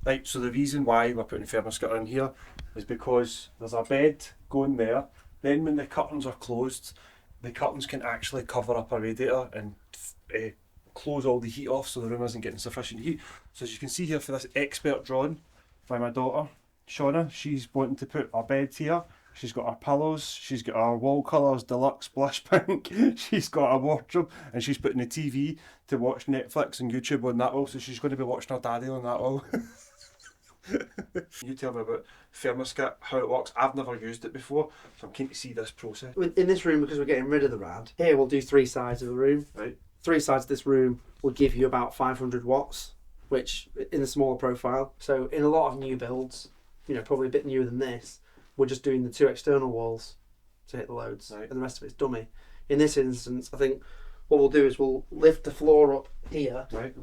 Right, so the reason why we're putting ThermaSkirt in here is because there's a bed going there. Then when the curtains are closed, the curtains can actually cover up a radiator and close all the heat off so the room isn't getting sufficient heat. So as you can see here for this expert drawing by my daughter, Shauna, she's wanting to put our bed here. She's got our pillows, she's got our wall colours, deluxe blush pink, she's got a wardrobe, and she's putting the TV to watch Netflix and YouTube on that wall, so she's going to be watching her daddy on that wall. You tell me about ThermaSkirt, how it works. I've never used it before, so I'm keen to see this process. In this room, because we're getting rid of the rad, here we'll do 3 sides of the room. Right. 3 sides of this room will give you about 500 watts, which in the smaller profile. So in a lot of new builds, you know, probably a bit newer than this, we're just doing the 2 external walls to hit the loads, right, and the rest of it's dummy. In this instance, I think what we'll do is we'll lift the floor up here, right,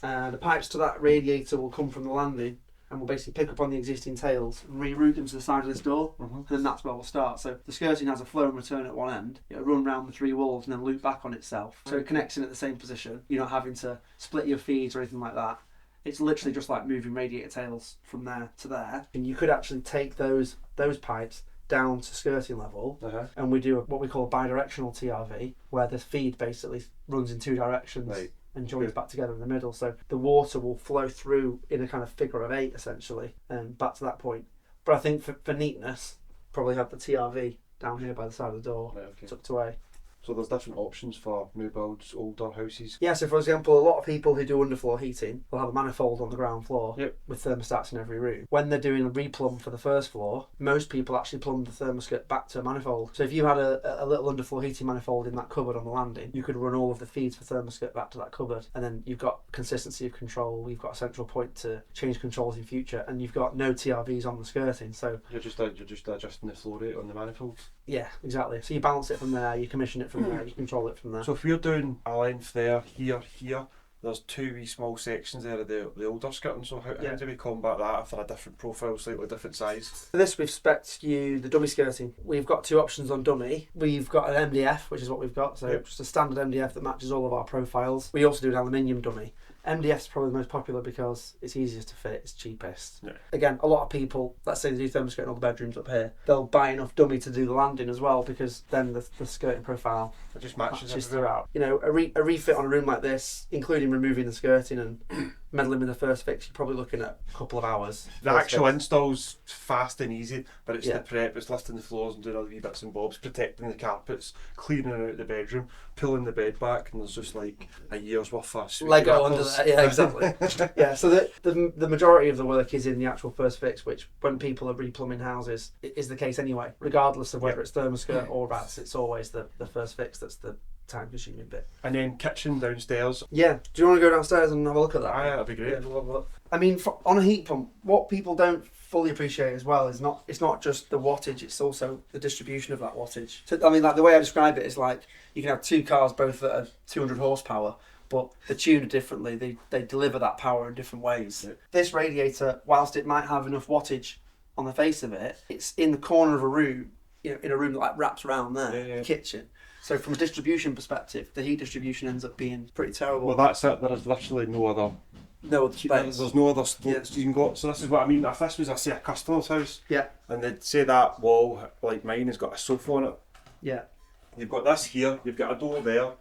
the pipes to that radiator will come from the landing, and we'll basically pick up on the existing tails and reroute them to the side of this door, and then that's where we'll start. So the skirting has a flow and return at one end, it'll run round the 3 walls and then loop back on itself. So it connects in at the same position. You're not having to split your feeds or anything like that. It's literally just like moving radiator tails from there to there. And you could actually take those pipes down to skirting level, and we do what we call a bidirectional TRV, where the feed basically runs in 2 directions. Right. And joins back together in the middle, so the water will flow through in a kind of figure of 8 essentially, and back to that point. But I think for neatness, probably have the TRV down here by the side of the door, tucked away. So there's different options for new builds, older houses. Yeah, so for example, a lot of people who do underfloor heating will have a manifold on the ground floor with thermostats in every room. When they're doing a replumb for the first floor, most people actually plumb the ThermaSkirt back to a manifold. So if you had a little underfloor heating manifold in that cupboard on the landing, you could run all of the feeds for ThermaSkirt back to that cupboard, and then you've got consistency of control, you've got a central point to change controls in future, and you've got no TRVs on the skirting. So you're just adjusting the flow rate on the manifolds. Yeah, exactly. So you balance it from there, you commission it from there, you control it from there. So if we're doing a length there, here, there's 2 wee small sections there of the older skirting, so how do we combat that if they're a different profile, slightly different size? For this we've spec'd you the dummy skirting. We've got 2 options on dummy. We've got an MDF, which is what we've got, so just a standard MDF that matches all of our profiles. We also do an aluminium dummy. MDF is probably the most popular because it's easiest to fit, it's cheapest. Yeah. Again, a lot of people, let's say they do ThermaSkirt in all the bedrooms up here, they'll buy enough dummy to do the landing as well, because then the skirting profile it just matches throughout. You know, a refit on a room like this, including removing the skirting and meddling with the first fix, you're probably looking at a couple of hours. The actual install's fast and easy, but it's the prep, it's lifting the floors and doing all the wee bits and bobs, protecting the carpets, cleaning out the bedroom, pulling the bed back, and there's just like a year's worth of Lego under that. Yeah, exactly. Yeah, so the majority of the work is in the actual first fix, which when people are replumbing houses is the case anyway, regardless of whether it's ThermaSkirt or rats, it's always the first fix that's the time consuming bit. And then kitchen downstairs. Yeah, do you want to go downstairs and have a look at that? Yeah, that'd be great. Yeah, we'll have a look. I mean, on a heat pump, what people don't fully appreciate as well is it's not just the wattage, it's also the distribution of that wattage. So, I mean, like the way I describe it is like you can have 2 cars both that are 200 horsepower, but they're tuned differently. They deliver that power in different ways. Yeah. This radiator, whilst it might have enough wattage on the face of it, it's in the corner of a room, you know, in a room that like wraps around there, kitchen. So from a distribution perspective, the heat distribution ends up being pretty terrible. Well, that's it. There is literally no other space. There's no other space you can go. So this is what I mean. If this was, a customer's house, and they'd say that wall, like mine, has got a sofa on it. Yeah. You've got this here. You've got a door there.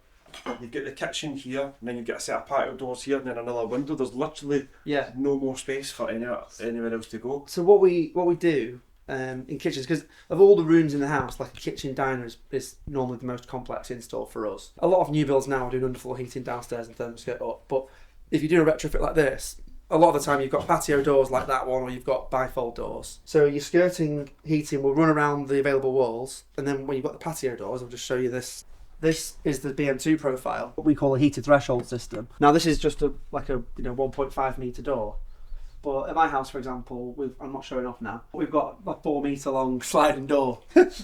You've got the kitchen here, and then you've got a set of patio doors here, and then another window. There's literally no more space for anywhere else to go. So what we do in kitchens, because of all the rooms in the house, like a kitchen diner is normally the most complex install for us. A lot of new builds now are doing underfloor heating downstairs and ThermaSkirt up, but if you do a retrofit like this, a lot of the time you've got patio doors like that one, or you've got bifold doors. So your skirting heating will run around the available walls, and then when you've got the patio doors, I'll just show you this. This is the BM2 profile, what we call a heated threshold system. Now this is just a 1.5 metre door. But at my house, for example, I'm not showing off now, we've got a 4 metre long sliding door,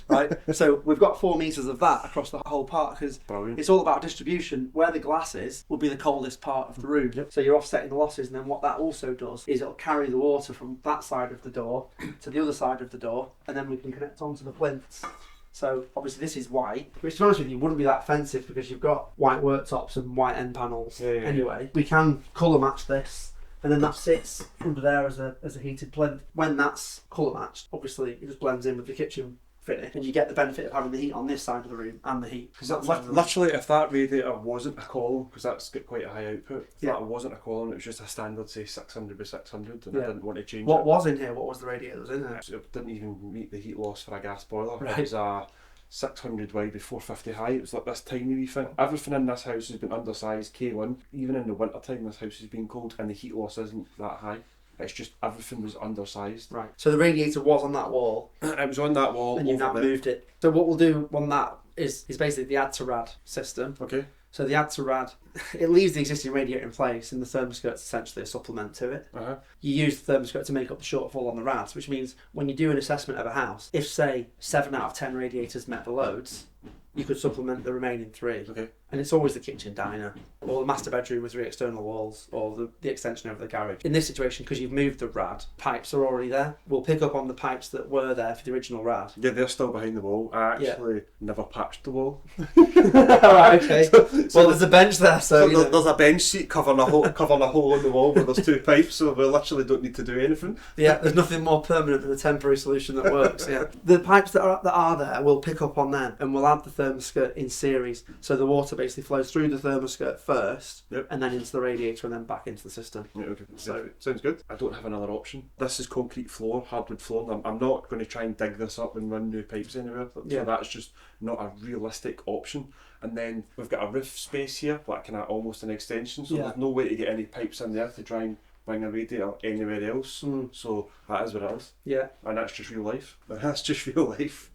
right? So we've got 4 metres of that across the whole part, because it's all about distribution. Where the glass is will be the coldest part of the room. Yep. So you're offsetting the losses, and then what that also does is it'll carry the water from that side of the door to the other side of the door, and then we can connect onto the plinths. So obviously this is white, which to be honest with you wouldn't be that offensive because you've got white worktops and white end panels anyway. We can colour match this and then that sits under there as a heated plinth. When that's colour matched, obviously it just blends in with the kitchen finish, and you get the benefit of having the heat on this side of the room and the heat. Literally, if that radiator wasn't a column, because that's got quite a high output, if Yeah. that wasn't a column, it was just a standard, say 600 by 600, and Yeah. I didn't want to change What it. was in here? What was the radiator that was in there? So it didn't even meet the heat loss for a gas boiler. Right. It was a 600 wide by 450 high. It was like this tiny wee thing. Everything in this house has been undersized K1. Even in the winter time, this house has been cold, and the heat loss isn't that high. It's just everything was undersized. Right. So the radiator was on that wall, It was on that wall. and you've now over there. moved it. So what we'll do on that is basically the Add-to-Rad system. Okay. So the Add-to-Rad, it leaves the existing radiator in place, and the ThermaSkirt's essentially a supplement to it. Uh-huh. You use the ThermaSkirt to make up the shortfall on the rads, which means when you do an assessment of a house, if say 7 out of 10 radiators met the loads, you could supplement the remaining 3. Okay. And it's always the kitchen diner, or the master bedroom with 3 external walls, or the extension over the garage. In this situation, because you've moved the rad, pipes are already there. We'll pick up on the pipes that were there for the original rad. Yeah, they're still behind the wall. I actually never patched the wall. Right, okay. Well, there's a bench there, so you know. there's a bench seat covering a hole in the wall where there's 2 pipes, so we literally don't need to do anything. Yeah, there's nothing more permanent than a temporary solution that works. Yeah, the pipes that are there, we'll pick up on them, and we'll add the ThermaSkirt in series. So the water basically flows through the ThermaSkirt first, Yep. and then into the radiator, and then back into the system. Yeah, okay. So- Sounds good. I don't have another option. This is concrete floor, hardwood floor. And I'm not going to try and dig this up and run new pipes anywhere. Yeah. So that's just not a realistic option. And then we've got a roof space here, like kind of almost an extension. So Yeah. there's no way to get any pipes in there to try and bring a radiator anywhere else. Mm. So that is what it is. Yeah. And that's just real life. That's just real life.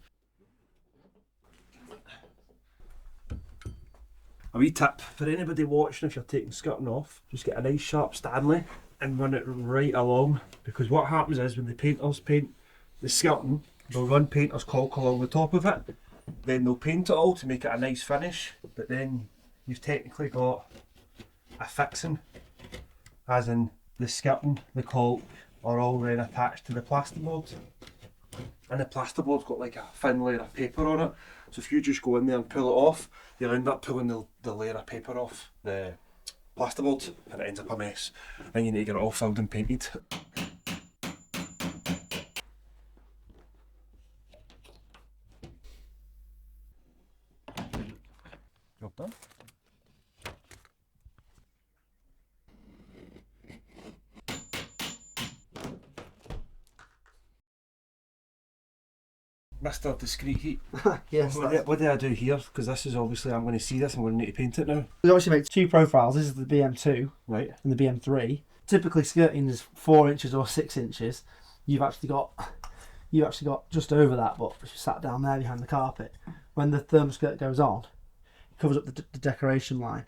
A wee tip for anybody watching: if you're taking skirting off, just get a nice sharp Stanley and run it right along, because what happens is when the painters paint the skirting, they'll run painter's caulk along the top of it, then they'll paint it all to make it a nice finish, but then you've technically got a fixing, as in the skirting, the caulk are all then attached to the plasterboard, and the plasterboard's got like a thin layer of paper on it. So if you just go in there and pull it off, you'll end up pulling the layer of paper off the plasterboard, and it ends up a mess. And you need to get it all filled and painted. Job done. Mr. Discreet Heat. Yes. What do I do here? Because this is obviously, I'm going to see this, I'm going to need to paint it now. We obviously make 2 profiles. This is the BM2 Right. and the BM3. Typically, skirting is 4 inches or 6 inches. You've actually got just over that, but if you sat down there behind the carpet, when the ThermaSkirt goes on, it covers up the decoration line.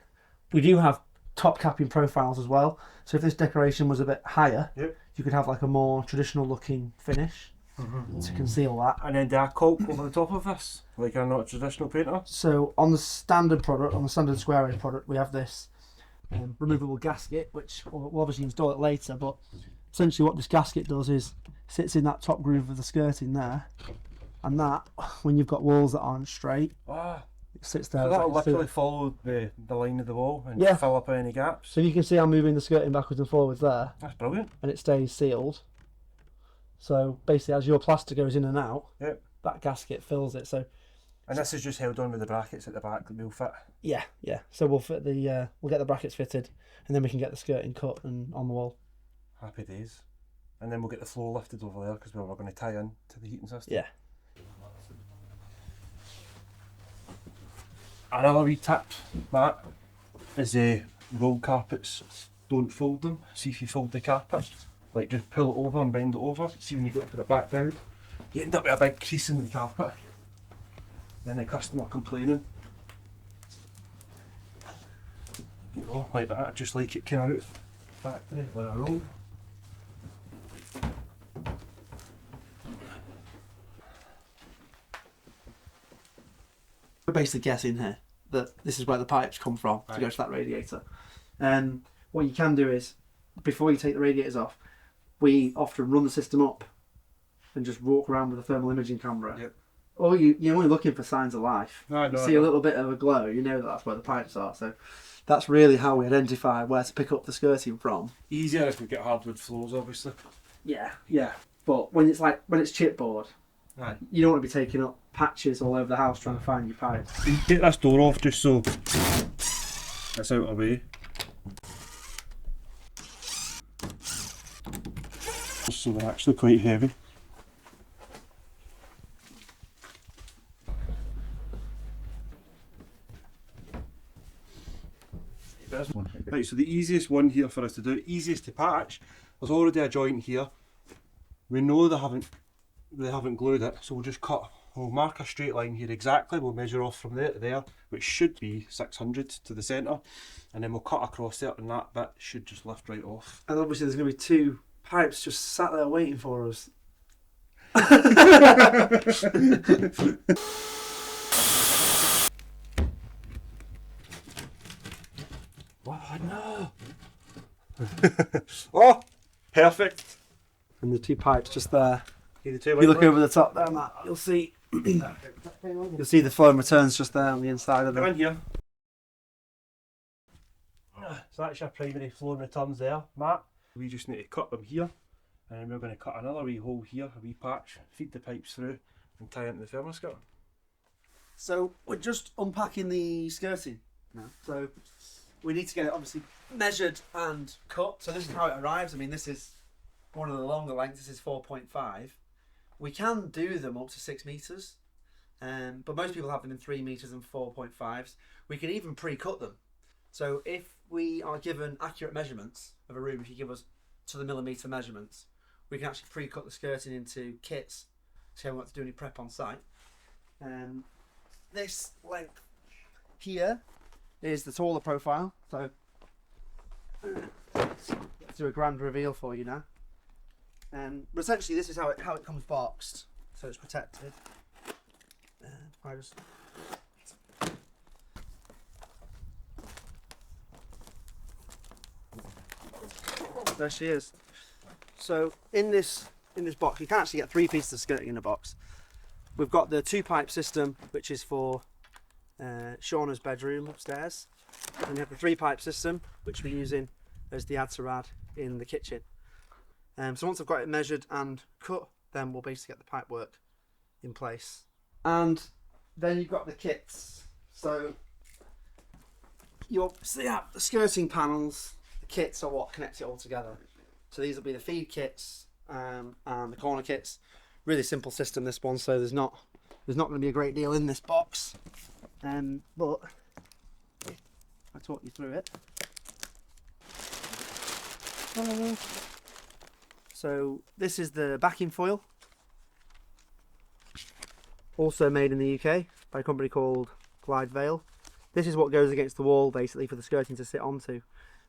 We do have top capping profiles as well. So if this decoration was a bit higher, Yep. you could have like a more traditional looking finish to conceal that. And then do I caulk over the top of this? Like I'm not a traditional painter? So on the standard product, on the standard square inch product, we have this removable gasket, which we'll obviously install it later, but essentially what this gasket does is sits in that top groove of the skirting there, and that, when you've got walls that aren't straight, Ah, it sits there. so as that'll like a literally steel. follow the line of the wall and Yeah. fill up any gaps. So you can see I'm moving the skirting backwards and forwards there, That's brilliant. and it stays sealed. So basically, as your plaster goes in and out, Yep. that gasket fills it. So And this is just held on with the brackets at the back that will fit. yeah. So we'll fit we'll get the brackets fitted, and then we can get the skirting cut and on the wall. Happy days. And then we'll get the floor lifted over there because we're going to tie in to the heating system. Yeah. Another wee tip, Matt, is roll carpets. Don't fold them. See if you fold the carpet, like just pull it over and bend it over. See when you go to put it back down, you end up with a big crease in the carpet. Then the customer complaining. You know, like that, just like it came out of the factory, like a roll. We're basically guessing here that this is where the pipes come from to go to that radiator. And what you can do is, before you take the radiators off, we often run the system up and just walk around with a thermal imaging camera. Yep. Or you're only looking for signs of life. No, You see a little bit of a glow, you know that's where the pipes are. So that's really how we identify where to pick up the skirting from. Easier if we get hardwood floors, obviously. Yeah, yeah. But when it's chipboard, Aye. you don't want to be taking up patches all over the house trying to find your pipes. You take this door off just so it's out of the way. So they're actually quite heavy. Right, so the easiest one here for us to do, easiest to patch, there's already a joint here. We know they haven't glued it, so we'll mark a straight line here exactly, we'll measure off from there to there, which should be 600 to the centre, and then we'll cut across there and that bit should just lift right off. And obviously there's going to be 2 pipes just sat there waiting for us. Oh no! Oh, perfect. And the 2 pipes just there. If If you look over the top there, Matt, you'll see the flow and returns just there on the inside of Come them. in here. So that's your primary flow and returns there, Matt. We just need to cut them here, and then we're going to cut another wee hole here, a wee patch, feed the pipes through, and tie into the ThermaSkirt. So we're just unpacking the skirting now. So we need to get it obviously measured and cut. So this is how it arrives. I mean, this is one of the longer lengths. This is 4.5. We can do them up to 6 meters, but most people have them in 3 meters and 4.5s. We can even pre-cut them. So if we are given accurate measurements of a room, if you give us to the millimeter measurements, we can actually pre-cut the skirting into kits, so we haven't got to do any prep on site. This length here is the taller profile, so let's do a grand reveal for you now. But essentially this is how it comes boxed, so it's protected. There she is. So in this box, you can actually get 3 pieces of skirting in a box. We've got the 2-pipe system, which is for Shauna's bedroom upstairs, and we have the 3-pipe system, which we're using as the Add-to-Rad in the kitchen. So once I've got it measured and cut, then we'll basically get the pipework in place. And then you've got the kits. So you obviously have the skirting panels. The kits are what connect it all together. So these will be the feed kits and the corner kits. Really simple system, this one. So there's not going to be a great deal in this box. But I'll talk you through it. So this is the backing foil, also made in the UK by a company called Glide Veil. This is what goes against the wall basically for the skirting to sit onto.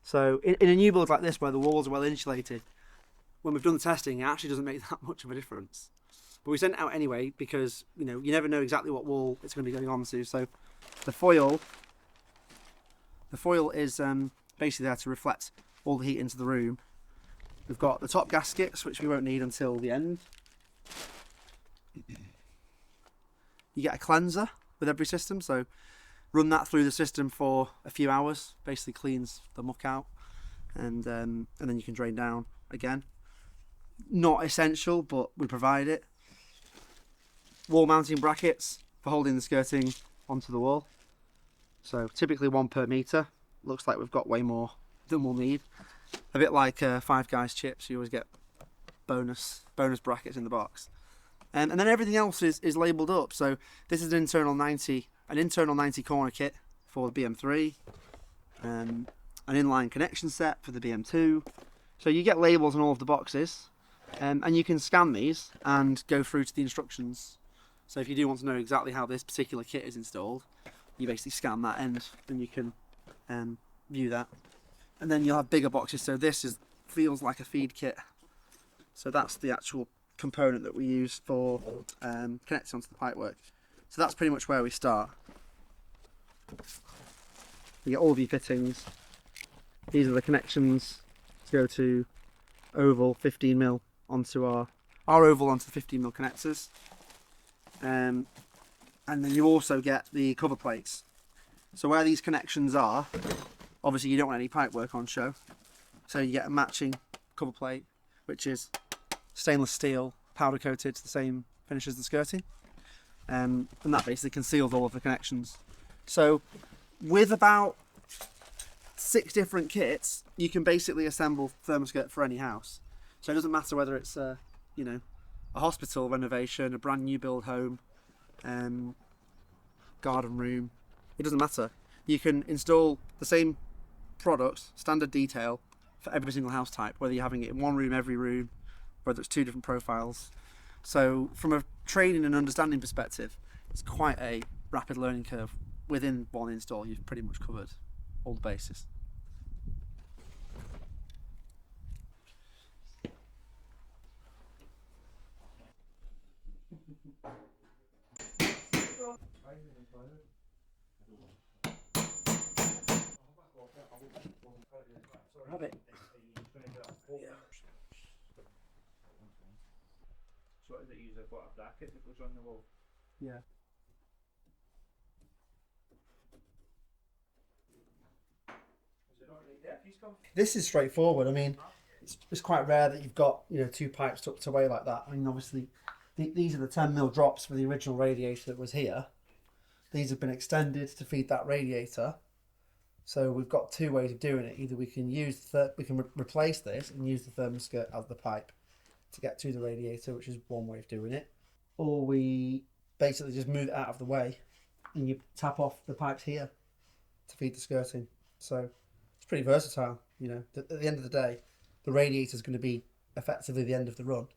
So in a new build like this where the walls are well insulated, when we've done the testing, it actually doesn't make that much of a difference. But we sent it out anyway because you never know exactly what wall it's going to be going onto. So the foil is basically there to reflect all the heat into the room. We've got the top gaskets, which we won't need until the end. You get a cleanser with every system, so run that through the system for a few hours, basically cleans the muck out, and then you can drain down again. Not essential, but we provide it. Wall mounting brackets for holding the skirting onto the wall. So typically 1 per metre. Looks like we've got way more than we'll need. A bit like Five Guys chips, you always get bonus brackets in the box. And then everything else is labelled up. So this is an internal 90 corner kit for the BM3, an inline connection set for the BM2. So you get labels on all of the boxes, and you can scan these and go through to the instructions. So if you do want to know exactly how this particular kit is installed, you basically scan that end and you can view that. And then you'll have bigger boxes. So this feels like a feed kit. So that's the actual component that we use for connecting onto the pipework. So that's pretty much where we start. You get all of your fittings. These are the connections to go to oval 15mm onto our oval onto the 15mm connectors. And then you also get the cover plates. So where these connections are, Obviously you don't want any pipework on show, so you get a matching cover plate, which is stainless steel, powder coated, the same finish as the skirting, and that basically conceals all of the connections. So with about 6 different kits, you can basically assemble ThermaSkirt for any house. So it doesn't matter whether it's a hospital renovation, a brand new build home, garden room. It doesn't matter. You can install the same products, standard detail, for every single house type, whether you're having it in one room, every room, whether it's 2 different profiles. So from a training and understanding perspective, it's quite a rapid learning curve. Within one install, you've pretty much covered all the bases. Rabbit. So what is it, use a bracket that goes on the wall? Yeah. This is straightforward. I mean, it's quite rare that you've got 2 pipes tucked away like that. I mean, obviously, these are the 10mm drops for the original radiator that was here. These have been extended to feed that radiator. So we've got 2 ways of doing it. Either we can replace this and use the ThermaSkirt as the pipe to get to the radiator, which is one way of doing it, or we basically just move it out of the way and you tap off the pipes here to feed the skirting. So it's pretty versatile. At the end of the day, the radiator is going to be effectively the end of the run,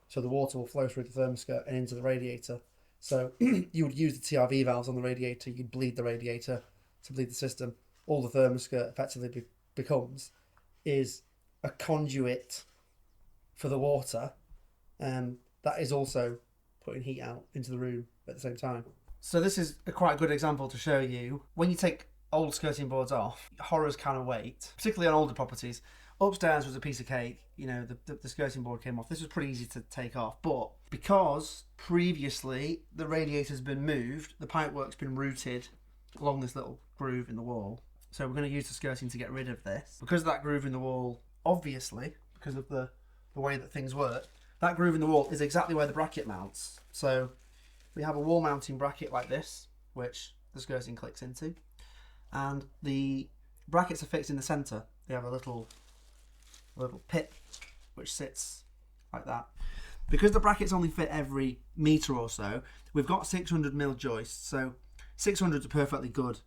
so the water will flow through the ThermaSkirt and into the radiator. So you would use the TRV valves on the radiator, you'd bleed the radiator to bleed the system. All the ThermaSkirt effectively becomes is a conduit for the water, that is also putting heat out into the room at the same time. So this is a quite good example to show you. When you take old skirting boards off, horrors can wait, particularly on older properties. Upstairs was a piece of cake, the skirting board came off. This was pretty easy to take off, but because previously the radiator's been moved, the pipework's been routed along this little groove in the wall. So we're going to use the skirting to get rid of this. Because of that groove in the wall, obviously, because of the way that things work, that groove in the wall is exactly where the bracket mounts. So we have a wall mounting bracket like this, which the skirting clicks into, and the brackets are fixed in the centre. They have a little pit which sits like that. Because the brackets only fit every metre or so, we've got 600mm joists. So 600 is a perfectly good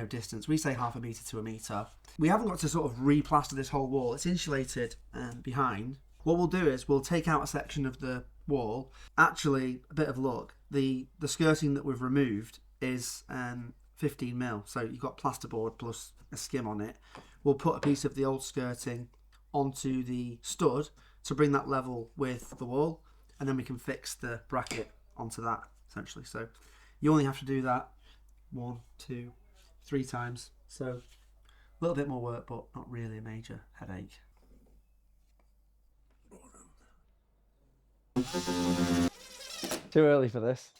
distance. We say half a metre to a metre. We haven't got to sort of re-plaster this whole wall. It's insulated behind. What we'll do is we'll take out a section of the wall. Actually, a bit of luck, the skirting that we've removed is 15mm. So you've got plasterboard plus a skim on it. We'll put a piece of the old skirting onto the stud to bring that level with the wall, and then we can fix the bracket onto that, essentially. So you only have to do that 1, 2, 3 times. So a little bit more work, but not really a major headache. Too early for this.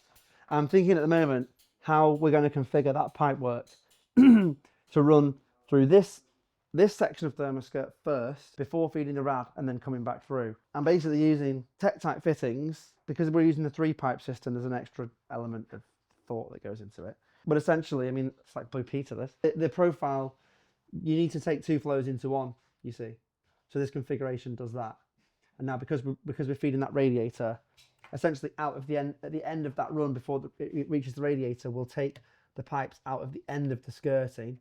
I'm thinking at the moment how we're going to configure that pipework to run through this section of ThermaSkirt first before feeding the rad and then coming back through. I'm basically using Tech-type fittings because we're using the 3-pipe system. There's an extra element of thought that goes into it. But essentially, I mean, it's like Blue Peter this. The profile, you need to take 2 flows into one, you see. So this configuration does that. And now because we're feeding that radiator, essentially out of at the end of that run before it reaches the radiator, we'll take the pipes out of the end of the skirting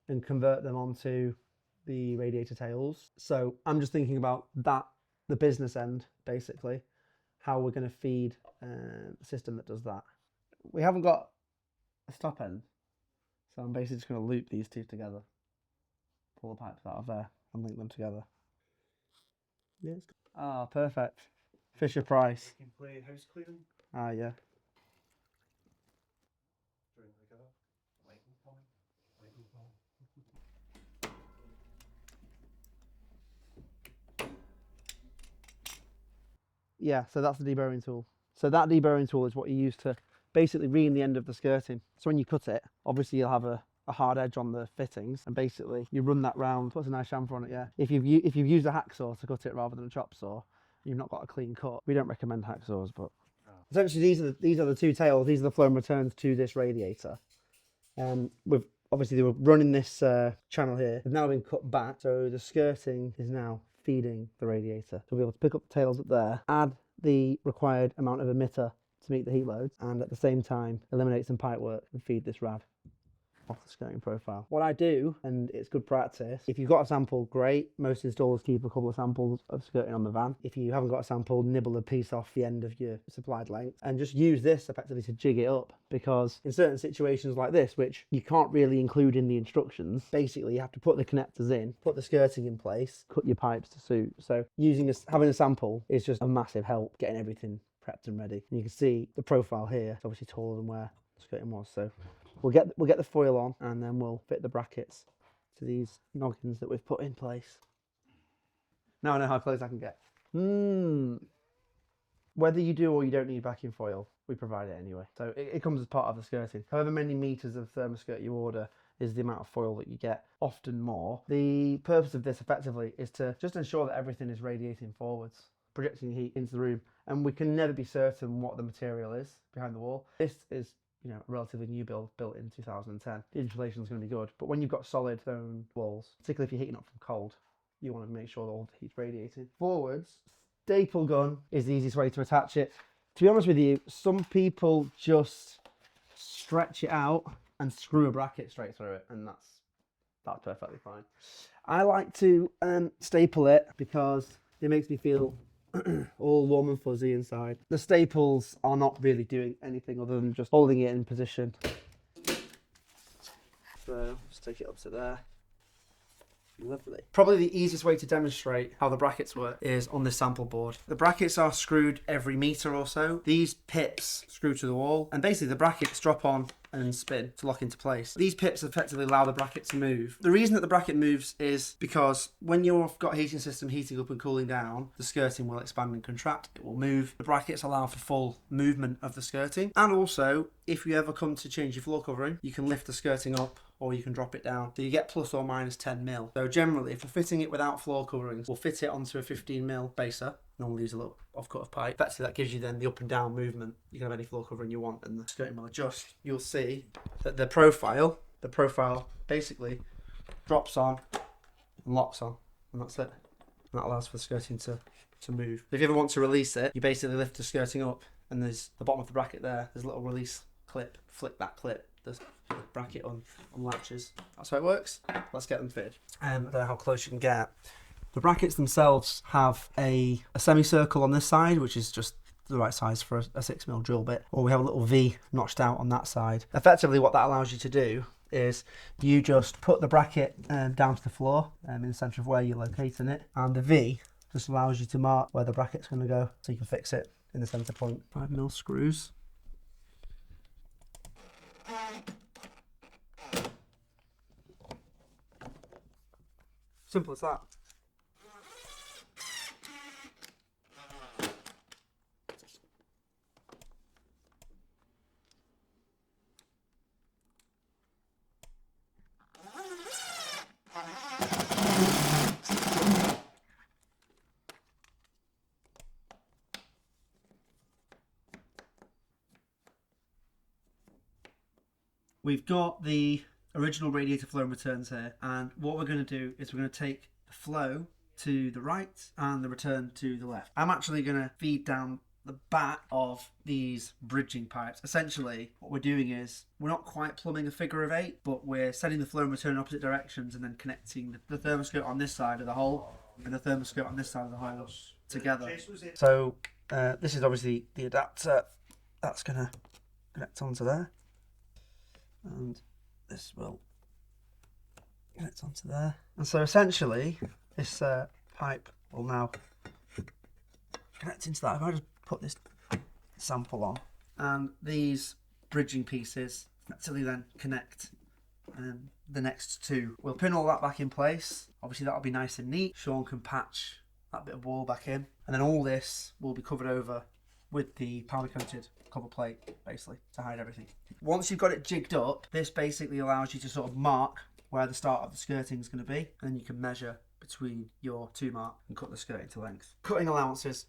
and convert them onto the radiator tails. So I'm just thinking about that, the business end, basically, how we're going to feed the system that does that. We haven't got a stop end, so I'm basically just going to loop these 2 together, pull the pipes out of there and link them together. Yes. Ah, perfect. Fisher Price. You can play house cleaning. Ah, yeah. Yeah, so that's the deburring tool. So that deburring tool is what you use to basically ream the end of the skirting. So when you cut it, obviously you'll have a a hard edge on the fittings, and basically you run that round. What's a nice chamfer on it? Yeah. If you've used a hacksaw to cut it rather than a chop saw, you've not got a clean cut. We don't recommend hacksaws, but essentially these are the two tails. These are the flow and returns to this radiator. We've obviously they were running this channel here. They've now been cut back, so the skirting is now feeding the radiator. So we'll be able to pick up the tails up there, add the required amount of emitter to meet the heat loads, and at the same time eliminate some pipework and feed this rad off the skirting profile. What I do, and it's good practice, if you've got a sample, great. Most installers keep a couple of samples of skirting on the van. If you haven't got a sample, nibble a piece off the end of your supplied length and just use this effectively to jig it up, because in certain situations like this, which you can't really include in the instructions, basically you have to put the connectors in, put the skirting in place, cut your pipes to suit. So having a sample is just a massive help getting everything prepped and ready. And you can see the profile here, it's obviously taller than where the skirting was. So we'll get the foil on, and then we'll fit the brackets to these noggins that we've put in place. Now I know how close I can get. Whether you do or you don't need backing foil, we provide it anyway. So it comes as part of the skirting. However many meters of ThermaSkirt you order is the amount of foil that you get, often more. The purpose of this effectively is to just ensure that everything is radiating forwards, projecting heat into the room, and we can never be certain what the material is behind the wall. This is, you know, a relatively new build, built in 2010. The insulation is going to be good, but when you've got solid stone walls, particularly if you're heating up from cold, you want to make sure that all the heat's radiating. Forwards, staple gun is the easiest way to attach it. To be honest with you, some people just stretch it out and screw a bracket straight through it, and that's perfectly fine. I like to staple it because it makes me feel all warm and fuzzy inside. The staples are not really doing anything other than just holding it in position. So just take it up to there. Lovely. Probably the easiest way to demonstrate how the brackets work is on this sample board. The brackets are screwed every metre or so. These pips screw to the wall, and basically the brackets drop on and spin to lock into place. These pips effectively allow the bracket to move. The reason that the bracket moves is because when you've got a heating system heating up and cooling down, the skirting will expand and contract. It will move. The brackets allow for full movement of the skirting. And also, if you ever come to change your floor covering, you can lift the skirting up or you can drop it down. So you get plus or minus 10 mil. So generally, if we're fitting it without floor coverings, we'll fit it onto a 15 mil baser. Normally use a little offcut of pipe. Effectively, that gives you then the up and down movement. You can have any floor covering you want, and the skirting will adjust. You'll see that the profile basically drops on and locks on, and that's it. And that allows for the skirting to move. If you ever want to release it, you basically lift the skirting up, and there's the bottom of the bracket there. There's a little release clip. Flick that clip. The bracket unlatches. That's how it works. Let's get them fitted. I don't know how close you can get. The brackets themselves have a semicircle on this side, which is just the right size for a 6mm drill bit, or we have a little V notched out on that side. Effectively, what that allows you to do is you just put the bracket down to the floor in the centre of where you're locating it, and the V just allows you to mark where the bracket's going to go, so you can fix it in the centre point. 5mm screws. Simple as that. We've got the original radiator flow and returns here, and what we're going to do is we're going to take the flow to the right and the return to the left. I'm actually going to feed down the back of these bridging pipes. Essentially, what we're doing is we're not quite plumbing a figure of 8, but we're setting the flow and return in opposite directions and then connecting the ThermaSkirt on this side of the hole and the ThermaSkirt on this side of the hole together. So this is obviously the adapter that's going to connect onto there. And this will connect onto there. And so essentially, this pipe will now connect into that. If I just put this sample on, and these bridging pieces actually then connect the next two. We'll pin all that back in place. Obviously that'll be nice and neat. Sean can patch that bit of wall back in. And then all this will be covered over with the powder coated cover plate, basically, to hide everything. Once you've got it jigged up, this basically allows you to sort of mark where the start of the skirting is going to be, and then you can measure between your two marks and cut the skirting to length. Cutting allowances.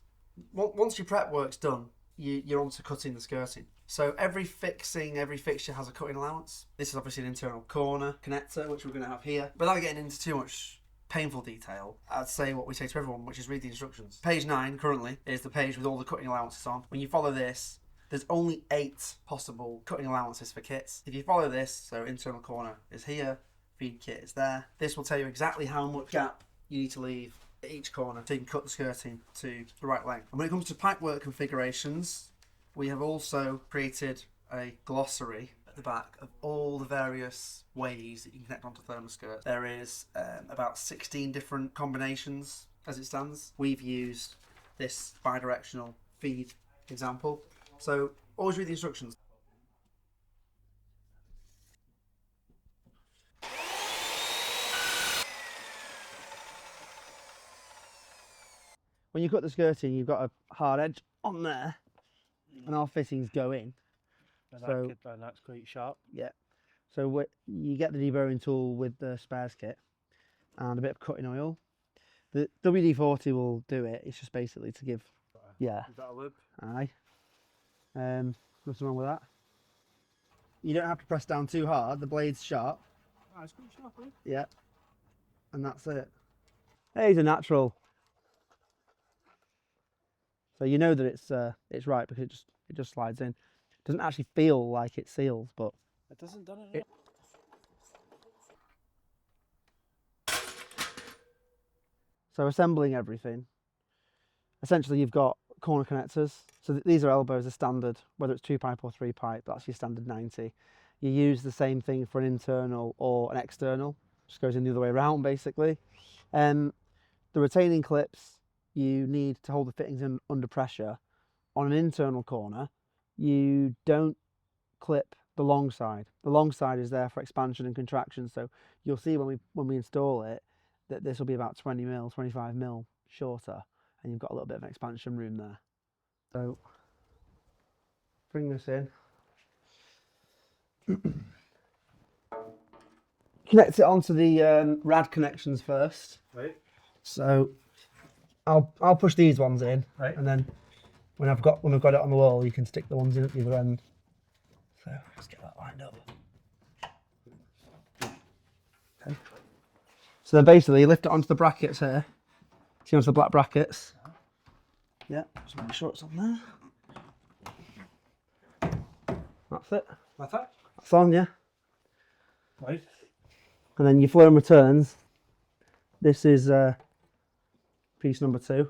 Once your prep work's done, you're on to cutting the skirting. So every fixture has a cutting allowance. This is obviously an internal corner connector, which we're going to have here. Without getting into too much painful detail, I'd say what we say to everyone, which is read the instructions. Page 9 currently is the page with all the cutting allowances on. When you follow this, there's only 8 possible cutting allowances for kits. If you follow this, so internal corner is here, feed kit is there, this will tell you exactly how much gap you need to leave at each corner so you can cut the skirting to the right length. And when it comes to pipework configurations, we have also created a glossary at the back of all the various ways that you can connect onto ThermaSkirt. There is about 16 different combinations as it stands. We've used this bi-directional feed example. So always read the instructions. When you cut the skirting, you've got a hard edge on there, and our fittings go in. And that's quite sharp. Yeah. So you get the deburring tool with the spares kit and a bit of cutting oil. The WD-40 will do it. It's just basically to give. Yeah. Is that a lube? Aye. Nothing wrong with that. You don't have to press down too hard. The blade's sharp. Ah, it's quite sharp, eh? Yeah. And that's it. Hey, he's a natural. So you know that it's right because it just slides in. It doesn't actually feel like it seals, but It doesn't, does it? So assembling everything, essentially you've got corner connectors. So these are elbows, are standard, whether it's 2 pipe or 3 pipe, that's your standard 90. You use the same thing for an internal or an external, just goes in the other way around basically. The retaining clips you need to hold the fittings in under pressure. On an internal corner, you don't clip the long side. The long side is there for expansion and contraction, so you'll see when we install it that this will be about 20 mil, 25 mil shorter, and you've got a little bit of an expansion room there. So bring this in. Connect it onto the rad connections first. Right. So I'll push these ones in, right, and then when we've got it on the wall, you can stick the ones in at the other end. So let's get that lined up. Okay. So then basically you lift it onto the brackets here. See onto the black brackets. Yeah, just make sure it's on there. That's it. That's it? That's on, yeah. Right. And then your flow and returns. This is piece number 2.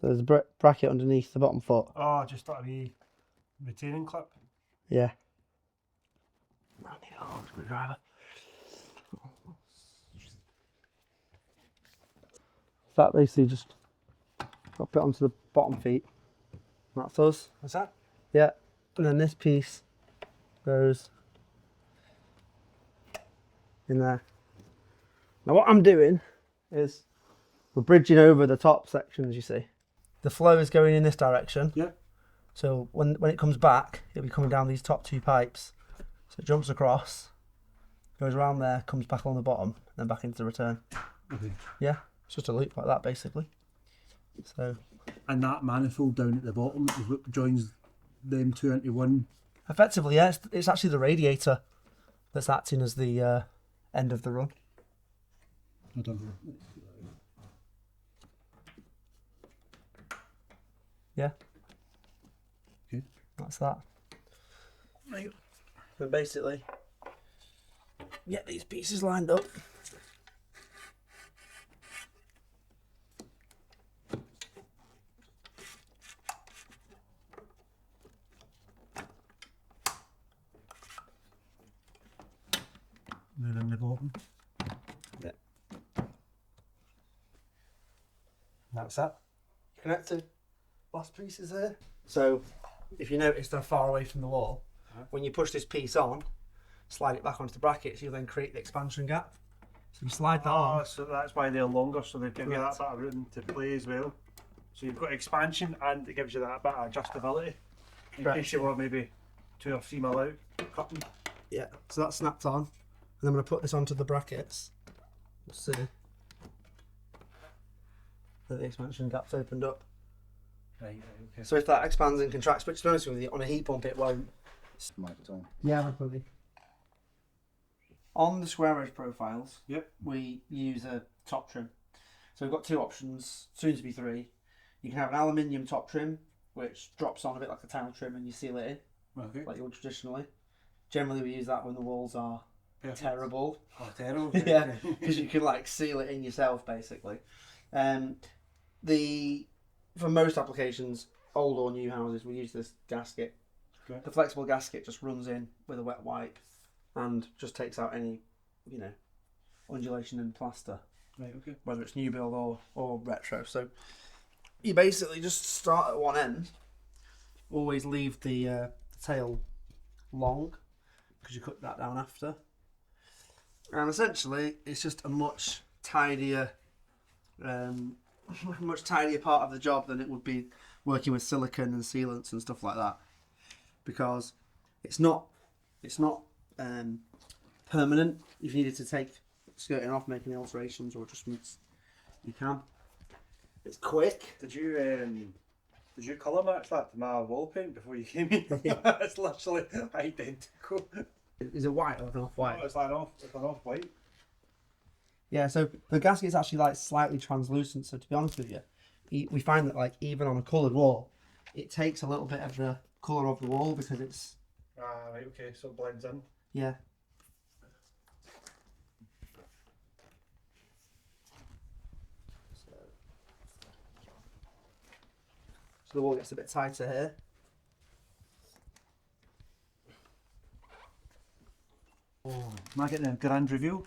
So there's a bracket underneath the bottom foot. Oh, just that wee retaining clip. Yeah. I need a long screwdriver. That basically just drop it onto the bottom feet. That's us. What's that? Yeah. And then this piece goes in there. Now what I'm doing is we're bridging over the top sections, you see. The flow is going in this direction. Yeah. So when it comes back, it'll be coming down these top 2 pipes. So it jumps across, goes around there, comes back along the bottom, then back into the return. Okay. Yeah, it's just a loop like that basically. So. And that manifold down at the bottom is what joins them 2 into 1. Effectively, yeah, it's actually the radiator that's acting as the end of the run. I don't know. Yeah. Okay. That's that. Right. So basically, get these pieces lined up. Then in the bottom. Yeah. That's it. Connected. Last piece is here. So, if you notice they're far away from the wall, when you push this piece on, slide it back onto the brackets, you'll then create the expansion gap. So you slide that on. So that's why they're longer, so they give you that bit of room to play as well. So you've got expansion and it gives you that bit of adjustability in case you were maybe 2 or 3 mil out cutting. Yeah, so that's snapped on. And I'm going to put this onto the brackets. Let's see. That the expansion gap's opened up. Right, okay. So if that expands and contracts, but to be honest with you, on a heat pump it won't. Yeah, absolutely. On the square edge profiles, Yep. we use a top trim. So we've got 2 options, soon to be 3. You can have an aluminium top trim, which drops on a bit like a tile trim and you seal it in, Okay. like you would traditionally. Generally we use that when the walls are Perfect. terrible. Oh, terrible. Yeah, because you can like seal it in yourself basically. For most applications, old or new houses, we use this gasket. Okay. The flexible gasket just runs in with a wet wipe and just takes out any, undulation in plaster, Right, okay. whether it's new build or retro. So you basically just start at one end, always leave the tail long because you cut that down after, and essentially it's just a much tidier part of the job than it would be working with silicone and sealants and stuff like that, because it's not permanent. If you needed to take skirting off, make any alterations or adjustments, you can. It's quick. Did you colour match that to my wall paint before you came in? It's literally identical. Is it white or an off-white? Oh, it's an off white. Yeah, so the gasket's actually like slightly translucent, so to be honest with you, we find that like even on a coloured wall, it takes a little bit of the colour of the wall because it's... Ah, right, okay, so it blends in. Yeah. So the wall gets a bit tighter here. Oh, am I getting a grand reveal?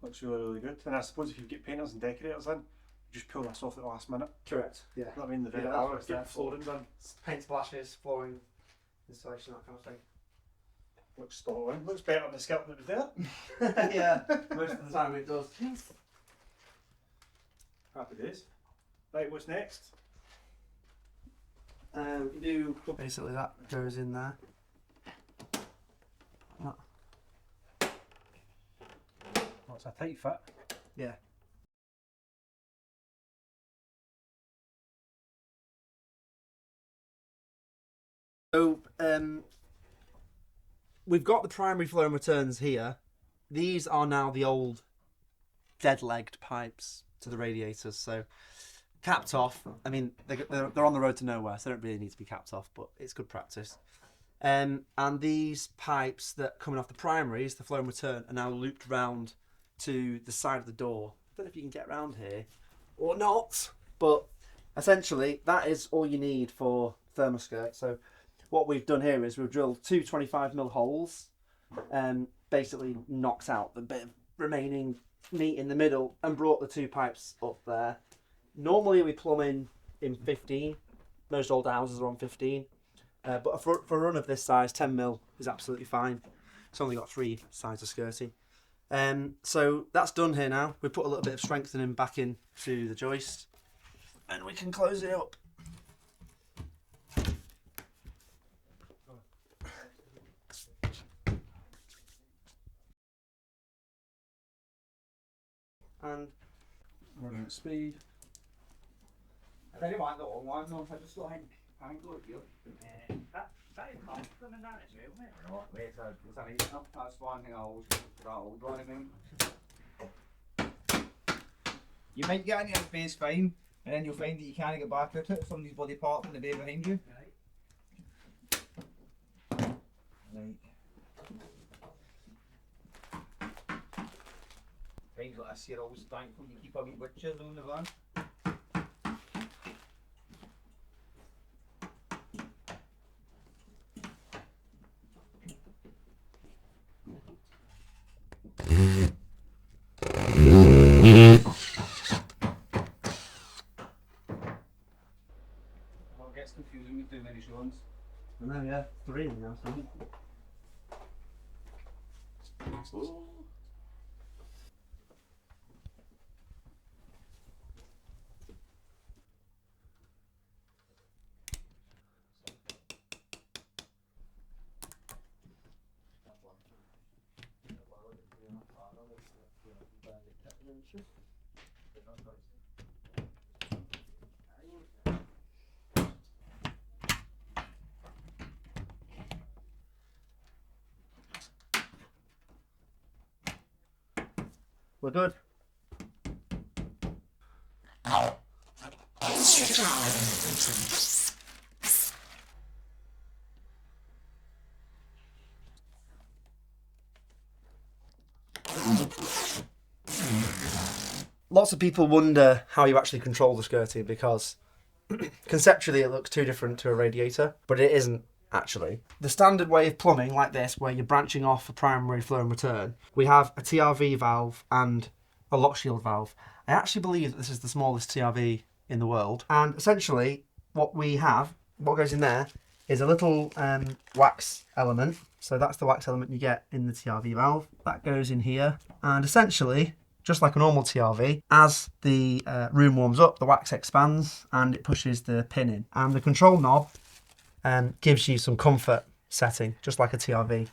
Looks really, really good. And I suppose if you get painters and decorators in, you just pull this off at the last minute. Correct. Yeah. I mean, the Yeah, very that's what hours it's there get for. flooring done. Paint splashes, flooring, installation, that kind of thing. Looks spot on. Looks better than the skirt that was there. Yeah, most of the time it does. Happy days. Right, what's next? We do basically that goes in there. Oh, it's a tight fit. Yeah. So we've got the primary flow and returns here. These are now the old dead-legged pipes to the radiators. So capped off. I mean, they're on the road to nowhere, so they don't really need to be capped off, but it's good practice. And these pipes that are coming off the primaries, the flow and return, are now looped round to the side of the door. I don't know if you can get around here or not, but essentially that is all you need for ThermaSkirt. So what we've done here is we've drilled 2 25mm holes and basically knocked out the bit of remaining meat in the middle and brought the 2 pipes up there. Normally we plumb in 15. Most older houses are on 15. But for a run of this size, 10mm is absolutely fine. It's only got 3 sides of skirting. So that's done here now. We put a little bit of strengthening back into the joist and we can close it up. And Running at speed. I tell you what, though, why not if I just like hang good, you? That is confident that as well, mate. No, wait, it's an easy enough. That's one thing I always get that old one, I mean. You might get into the base fine, and then you'll find that you can't get back at it. Somebody's bloody parked in the bay behind you. Right. Times like this, you're always thankful you keep a wee butcher on the van. gets confusing with too many shuns. I know, yeah. 3 in the house, I think. We're good. Lots of people wonder how you actually control the skirting because conceptually it looks too different to a radiator, but it isn't actually. The standard way of plumbing like this, where you're branching off a primary flow and return, we have a TRV valve and a lock shield valve. I actually believe that this is the smallest TRV in the world, and essentially what goes in there is a little wax element. So that's the wax element you get in the TRV valve. That goes in here, and essentially, just like a normal TRV, as the room warms up, the wax expands and it pushes the pin in. And the control knob gives you some comfort setting, just like a TRV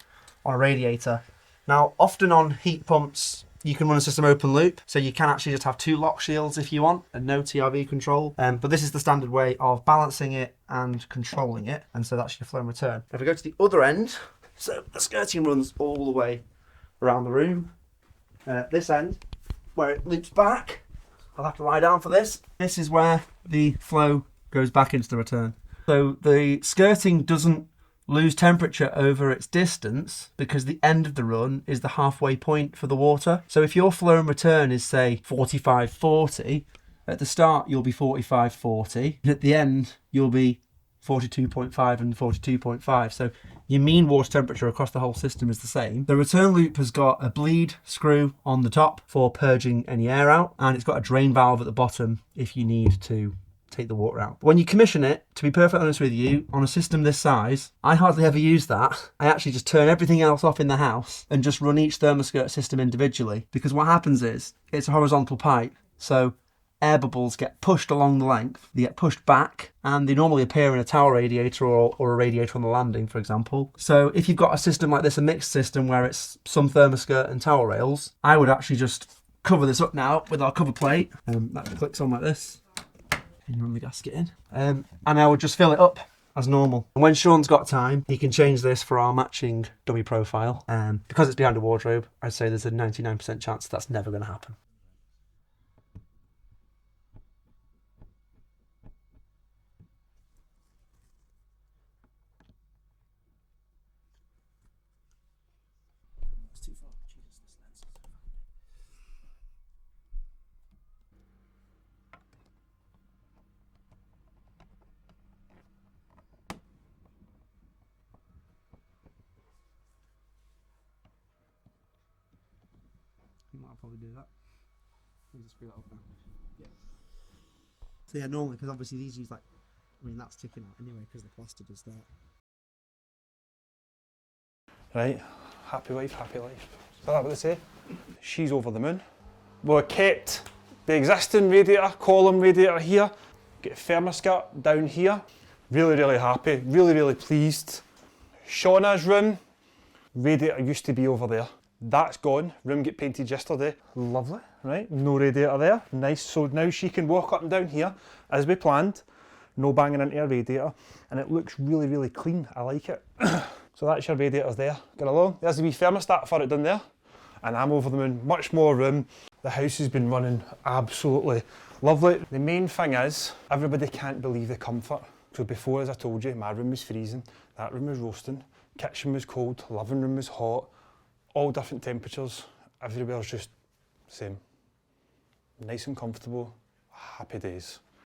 on a radiator. Now, often on heat pumps, you can run a system open loop, so you can actually just have 2 lock shields if you want, and no TRV control. But this is the standard way of balancing it and controlling it, and so that's your flow and return. If we go to the other end, so the skirting runs all the way around the room. This end, where it loops back, I'll have to lie down for this. This is where the flow goes back into the return. So the skirting doesn't lose temperature over its distance because the end of the run is the halfway point for the water. So if your flow and return is, say, 45-40, at the start you'll be 45-40, and at the end you'll be 42.5 and 42.5. So your mean water temperature across the whole system is the same. The return loop has got a bleed screw on the top for purging any air out, and it's got a drain valve at the bottom if you need to take the water out. When you commission it, to be perfectly honest with you, on a system this size, I hardly ever use that. I actually just turn everything else off in the house and just run each ThermaSkirt system individually, because what happens is it's a horizontal pipe, so air bubbles get pushed along the length, they get pushed back, and they normally appear in a tower radiator or a radiator on the landing, for example. So if you've got a system like this, a mixed system where it's some ThermaSkirt and tower rails, I would actually just cover this up now with our cover plate. That clicks on like this. And you run the gasket in. And I would just fill it up as normal. And when Sean's got time, he can change this for our matching dummy profile. Because it's behind a wardrobe, I'd say there's a 99% chance that's never going to happen. It's too far. Jesus, this lens is too far. I think I'll probably do that. I'll just screw that up now. Yeah. So yeah, normally, because obviously these use that's ticking out anyway because the plaster does that. Right, happy wife, happy life. Is that what they say? She's over the moon. We kept the existing radiator, column radiator here, get ThermaSkirt down here. Really happy, really pleased. Shauna's room, radiator used to be over there. That's gone, room get painted yesterday. Lovely, right? No radiator there, nice. So now she can walk up and down here as we planned. No banging into her radiator. And it looks really clean, I like it. So that's your radiators there, get along. There's a wee thermostat for it down there. And I'm over the moon, much more room. The house has been running absolutely lovely. The main thing is, everybody can't believe the comfort. So before, as I told you, my room was freezing, that room was roasting, kitchen was cold, living room was hot, all different temperatures, everywhere's just the same. Nice and comfortable, happy days.